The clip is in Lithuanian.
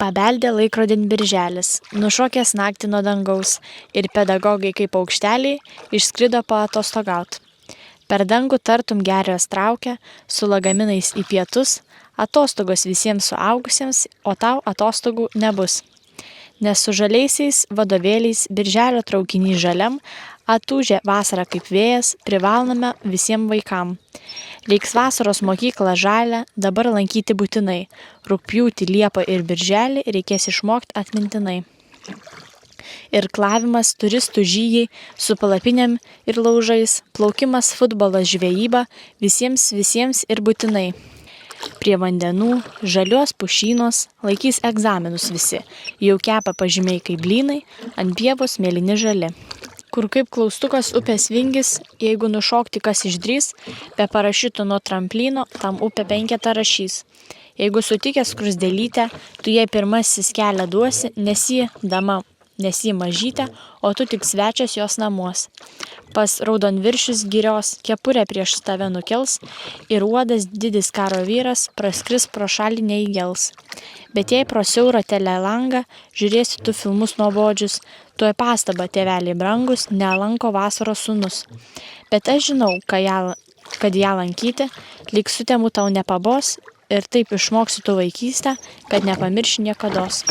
Pabeldė laikrodin birželis, nušokęs naktį nuo dangaus, ir pedagogai kaip paukšteliai išskrido paatostogaut. Per dangų tartum gervės traukia, su lagaminais į pietus, atostogos visiems suaugusiems, o tau atostogų nebus. Nes su žaliaisiais vadovėliais birželio traukinys žaliam atūžė vasarą kaip vėjas, privalome visiems vaikam. Reiks vasaros mokyklą žalią dabar lankyti būtinai, rugpjūtį, liepą ir birželį reikės išmokti atmintinai. Irklavimas, turistų žygiai su palapinėm ir laužais, plaukimas, futbolas, žvejyba, visiems ir būtinai. Prie vandenų, žalios pušynos, laikys egzaminus visi, jau kepa pažymiai kaip blynai, ant pievos mėlyni žali. Kur kaip klaustukas upės vingis, jeigu nušokti kas išdrys, be parašiutų nuo tramplyno, tam upė 5 rašys. Jeigu sutikęs skruzdėlytę, tu jai pirmasis kelią duosi, nes ji mažytė, o tu tik svečias jos namuos. Pas raudonviršius girios kepurę prieš tave nukels ir uodas didis karo vyras praskris pro šalį neįgels. Bet jei pro siaurą telelangą žiūrėsi tu filmus nuobodžius, tuoj pastabą tėveliai brangus nelanko vasaros sūnus. Bet aš žinau, kad ją lankyti, lyg sutemų tau nepabos ir taip išmoksi tu vaikystę, kad nepamirši niekados.